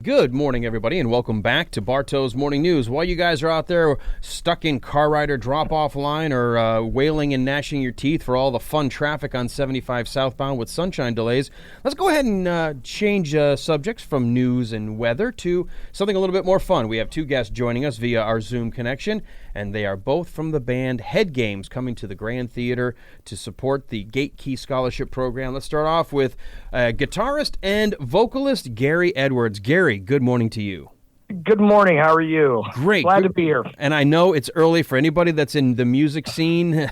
Good morning, everybody, and welcome back to Bartow's Morning News. While you guys are out there stuck in car rider drop-off line or wailing and gnashing your teeth for all the fun traffic on 75 southbound with sunshine delays, let's go ahead and change subjects from news and weather to something a little bit more fun. We have two guests joining us via our Zoom connection, and they are both from the band Head Games, coming to the Grand Theater to support the Gate Key Scholarship Program. Let's start off with guitarist and vocalist Gary Edwards. Gary, good morning to you. Good morning. How are you? Great. Glad to be here. And I know it's early for anybody that's in the music scene.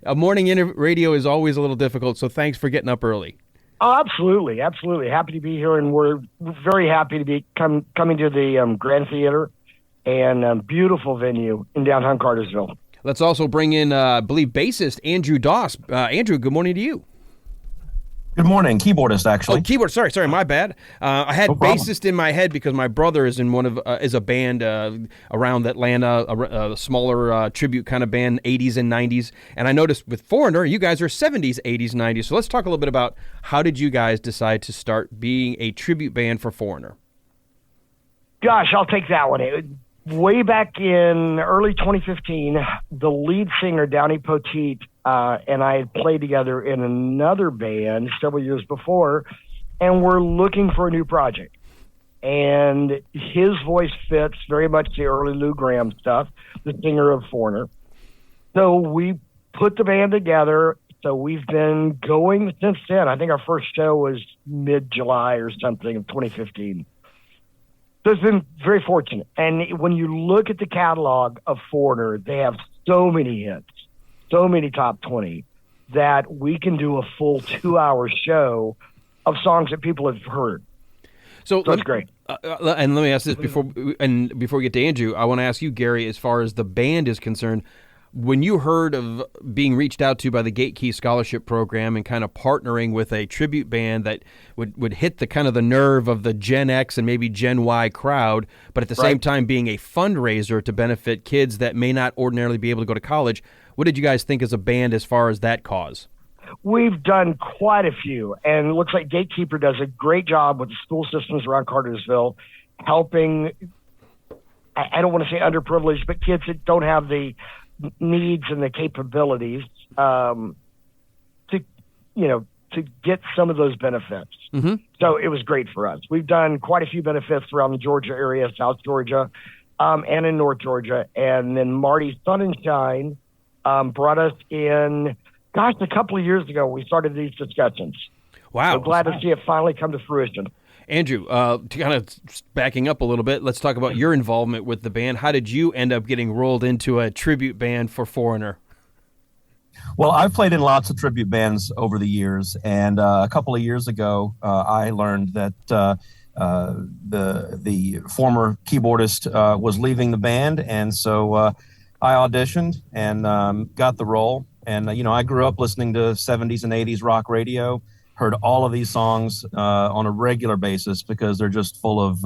A morning radio is always a little difficult, so thanks for getting up early. Oh, absolutely. Absolutely. Happy to be here, and we're very happy to be coming to the Grand Theater, and beautiful venue in downtown Cartersville. Let's also bring in, I believe, bassist Andrew Doss. Andrew, good morning to you. Good morning. Keyboardist, actually. Oh, keyboard. Sorry, my bad. I had bassist in my head because my brother is in is a band around Atlanta, a smaller tribute kind of band, 80s and 90s. And I noticed with Foreigner, you guys are 70s, 80s, 90s. So let's talk a little bit about how did you guys decide to start being a tribute band for Foreigner? Gosh, I'll take that one. Way back in early 2015, the lead singer, Downey Poteet, and I had played together in another band several years before, and we're looking for a new project. And his voice fits very much the early Lou Gramm stuff, the singer of Foreigner. So we put the band together. So we've been going since then. I think our first show was mid-July or something of 2015. So it's been very fortunate. And when you look at the catalog of Foreigner, they have so many hits, so many top 20, that we can do a full 2-hour show of songs that people have heard. So that's great. And let me ask this before we get to Andrew, I want to ask you, Gary, as far as the band is concerned, when you heard of being reached out to by the Gate Key Scholarship Program and kind of partnering with a tribute band that would hit the kind of the nerve of the Gen X and maybe Gen Y crowd, but at the same time being a fundraiser to benefit kids that may not ordinarily be able to go to college, what did you guys think as a band as far as that cause? We've done quite a few, and it looks like Gatekeeper does a great job with the school systems around Cartersville, helping, I don't want to say underprivileged, but kids that don't have the needs and the capabilities to get some of those benefits. Mm-hmm. So it was great for us. We've done quite a few benefits around the Georgia area, South Georgia, and in North Georgia. And then Marty Sunshine brought us in, a couple of years ago, we started these discussions. Wow. So glad to see it finally come to fruition. Andrew, to kind of backing up a little bit, let's talk about your involvement with the band. How did you end up getting rolled into a tribute band for Foreigner? Well, I've played in lots of tribute bands over the years, and a couple of years ago, I learned that the former keyboardist was leaving the band, and so I auditioned and got the role. And I grew up listening to 70s and 80s rock radio. Heard all of these songs on a regular basis because they're just full of,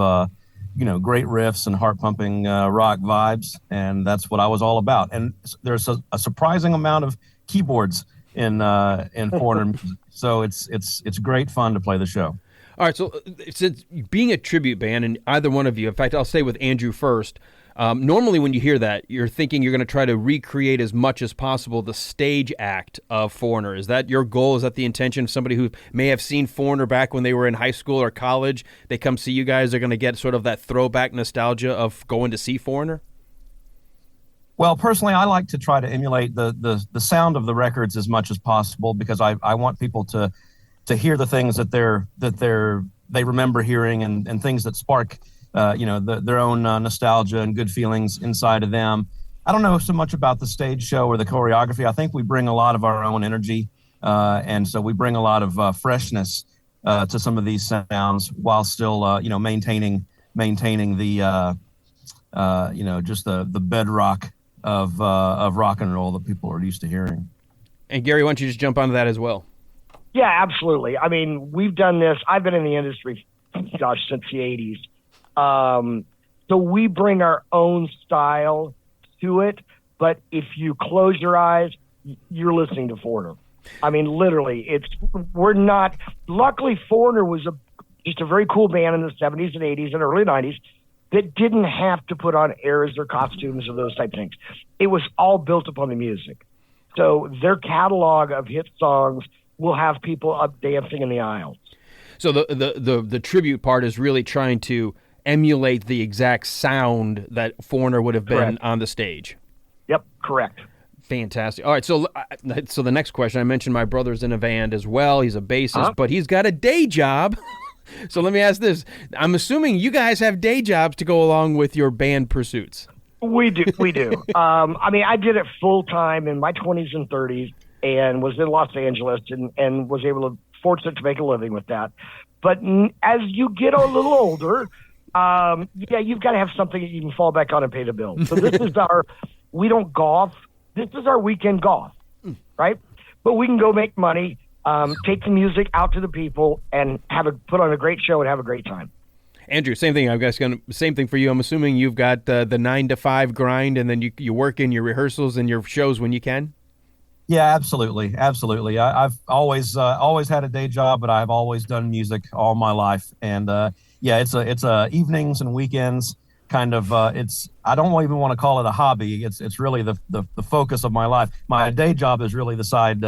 great riffs and heart-pumping rock vibes, and that's what I was all about. And there's a surprising amount of keyboards in Foreigner music, so it's great fun to play the show. All right, so since being a tribute band, and either one of you, in fact, I'll stay with Andrew first. Normally when you hear that, you're thinking you're going to try to recreate as much as possible the stage act of Foreigner. Is that your goal? Is that the intention of somebody who may have seen Foreigner back when they were in high school or college? They come see you guys, they're going to get sort of that throwback nostalgia of going to see Foreigner? Well, personally, I like to try to emulate the sound of the records as much as possible because I want people to hear the things that they remember hearing and things that spark their own nostalgia and good feelings inside of them. I don't know so much about the stage show or the choreography. I think we bring a lot of our own energy, and so we bring a lot of freshness to some of these sounds while still, maintaining the, just the bedrock of rock and roll that people are used to hearing. And Gary, why don't you just jump onto that as well? Yeah, absolutely. I mean, we've done this. I've been in the industry, since the 80s. So we bring our own style to it, but if you close your eyes, you're listening to Foreigner. I mean, literally, luckily Foreigner was just a very cool band in the 70s and 80s and early 90s that didn't have to put on airs or costumes or those type things. It was all built upon the music. So their catalog of hit songs will have people up dancing in the aisles. So the tribute part is really trying to emulate the exact sound that Foreigner would have been on the stage. Yep, correct. Fantastic. All right, so the next question, I mentioned my brother's in a band as well. He's a bassist, but he's got a day job. So let me ask this. I'm assuming you guys have day jobs to go along with your band pursuits. We do. I mean, I did it full time in my 20s and 30s and was in Los Angeles and was fortunate to make a living with that. But as you get a little older, you've got to have something that you can fall back on and pay the bills. So this is we don't golf. This is our weekend golf, right? But we can go make money, take the music out to the people, and put on a great show and have a great time. Andrew, same thing. I guess same thing for you. I'm assuming you've got the 9 to 5 grind, and then you work in your rehearsals and your shows when you can. Yeah, absolutely. I've always had a day job, but I've always done music all my life, and it's evenings and weekends. Kind of, I don't even want to call it a hobby. It's really the focus of my life. My day job is really the side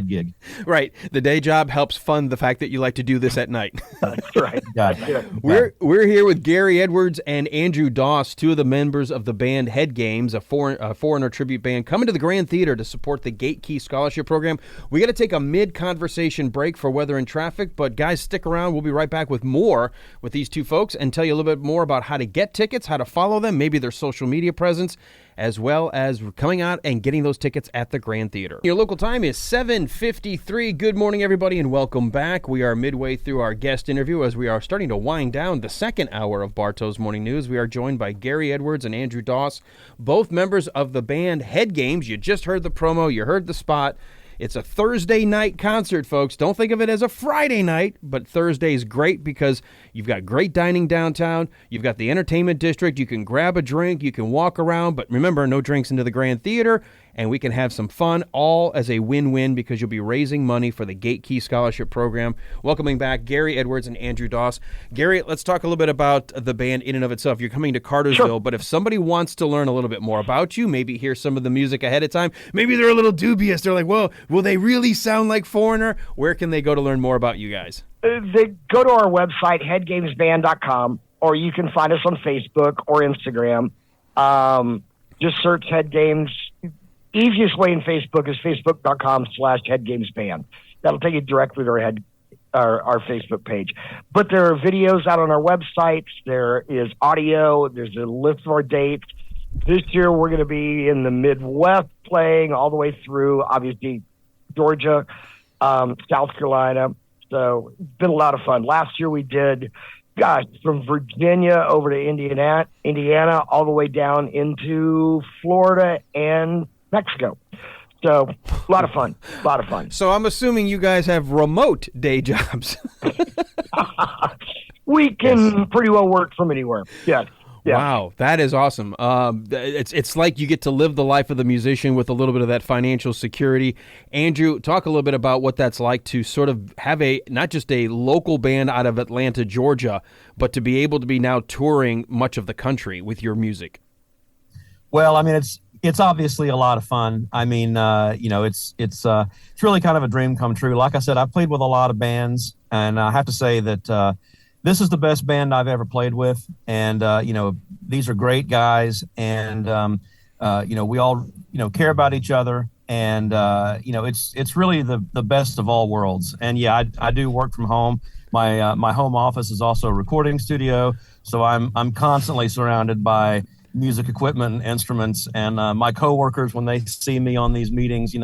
gig. Right. The day job helps fund the fact that you like to do this at night. That's right. Yeah. We're here with Gary Edwards and Andrew Doss, two of the members of the band Head Games, a Foreigner tribute band, coming to the Grand Theater to support the Gate Key Scholarship Program. We got to take a mid-conversation break for weather and traffic, but guys, stick around. We'll be right back with more with these two folks and tell you a little bit more about how to get tickets, how to follow them, maybe their social media presence, as well as coming out and getting those tickets at the Grand Theater. Your local time is 7:53. Good morning, everybody, and welcome back. We are midway through our guest interview as we are starting to wind down the second hour of Bartow's Morning News. We are joined by Gary Edwards and Andrew Doss, both members of the band Head Games. You just heard the promo. You heard the spot. It's a Thursday night concert, folks. Don't think of it as a Friday night, but Thursday is great because you've got great dining downtown. You've got the entertainment district. You can grab a drink. You can walk around. But remember, no drinks into the Grand Theater, and we can have some fun, all as a win-win because you'll be raising money for the Gate Key Scholarship Program. Welcoming back Gary Edwards and Andrew Doss. Gary, let's talk a little bit about the band in and of itself. You're coming to Cartersville, sure. But if somebody wants to learn a little bit more about you, maybe hear some of the music ahead of time, maybe they're a little dubious. They're like, whoa, will they really sound like Foreigner? Where can they go to learn more about you guys? They go to our website, headgamesband.com, or you can find us on Facebook or Instagram. Just search Head Games. Easiest way in Facebook is facebook.com/headgamesband. That'll take you directly to our Facebook page. But there are videos out on our websites. There is audio. There's a list of our dates. This year we're going to be in the Midwest playing all the way through, obviously, Georgia, South Carolina. So it's been a lot of fun. Last year we did, from Virginia over to Indiana, all the way down into Florida and Mexico. So a lot of fun. So I'm assuming you guys have remote day jobs. We can pretty well work from anywhere. Yes. Yeah. Wow, that is awesome. It's like you get to live the life of the musician with a little bit of that financial security. Andrew, talk a little bit about what that's like to sort of have not just a local band out of Atlanta, Georgia, but to be able to be now touring much of the country with your music. Well, I mean, it's obviously a lot of fun. I mean, it's really kind of a dream come true. Like I said, I've played with a lot of bands, and I have to say that this is the best band I've ever played with. And, these are great guys, and, we all, care about each other. And, it's really the best of all worlds. And yeah, I do work from home. My home office is also a recording studio. So I'm constantly surrounded by music equipment and instruments, and my coworkers, when they see me on these meetings,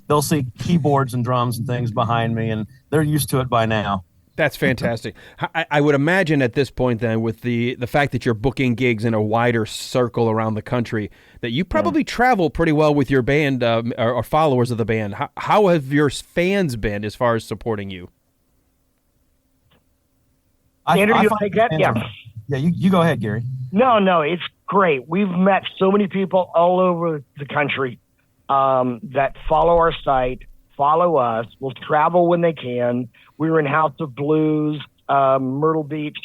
they'll see keyboards and drums and things behind me, and they're used to it by now. That's fantastic. I would imagine at this point then, with the fact that you're booking gigs in a wider circle around the country, that you probably travel pretty well with your band or followers of the band. How have your fans been as far as supporting you? Andrew, you take that? Yeah. Yeah, you go ahead, Gary. No, it's great. We've met so many people all over the country that follow our site, follow us, will travel when they can. We were in House of Blues Myrtle Beach,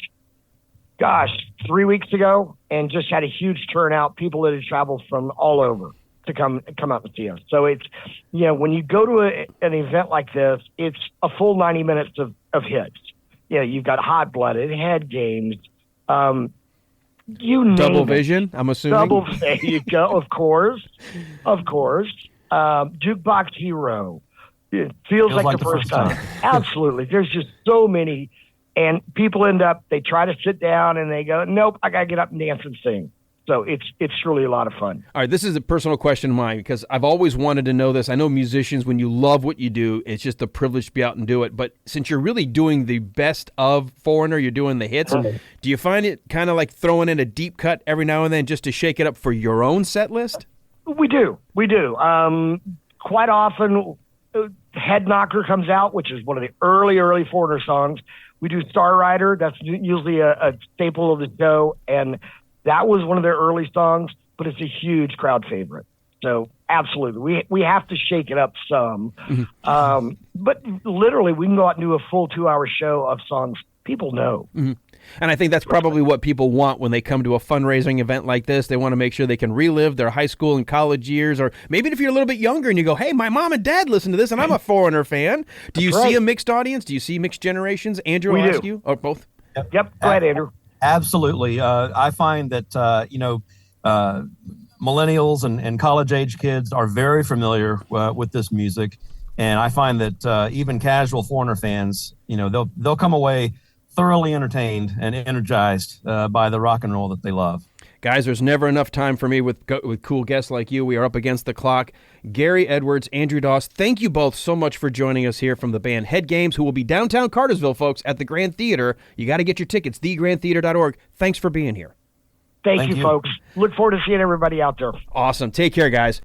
3 weeks ago, and just had a huge turnout. People that had traveled from all over to come out and see us. So it's, when you go to an event like this, it's a full 90 minutes of hits. You've got Hot Blooded, Head Games, you name Double it. Vision, I'm assuming. There you go, of course. Jukebox Hero. It feels like the first time. Absolutely. There's just so many. And people they try to sit down and they go, nope, I got to get up and dance and sing. So it's truly a lot of fun. All right, this is a personal question of mine because I've always wanted to know this. I know musicians, when you love what you do, it's just a privilege to be out and do it. But since you're really doing the best of Foreigner, you're doing the hits, do you find it kind of like throwing in a deep cut every now and then just to shake it up for your own set list? We do. Quite often, Head Knocker comes out, which is one of the early Foreigner songs. We do Star Rider. That's usually a staple of the show, and that was one of their early songs, but it's a huge crowd favorite. So absolutely, we have to shake it up some. Mm-hmm. But literally, we can go out and do a full 2-hour show of songs people know. Mm-hmm. And I think that's probably what people want when they come to a fundraising event like this. They want to make sure they can relive their high school and college years, or maybe if you're a little bit younger and you go, hey, my mom and dad listen to this, and I'm a Foreigner fan. Do you see a mixed audience? Do you see mixed generations? Andrew, I'll ask you. Or both? Yep. Go ahead, Andrew. Absolutely. I find that, millennials and college-age kids are very familiar with this music. And I find that even casual Foreigner fans, they'll come away thoroughly entertained and energized by the rock and roll that they love. Guys, there's never enough time for me with cool guests like you. We are up against the clock. Gary Edwards, Andrew Doss, thank you both so much for joining us here from the band Head Games, who will be downtown Cartersville, folks, at the Grand Theater. You got to get your tickets, thegrandtheater.org. Thanks for being here. Thank you, folks. Look forward to seeing everybody out there. Awesome. Take care, guys.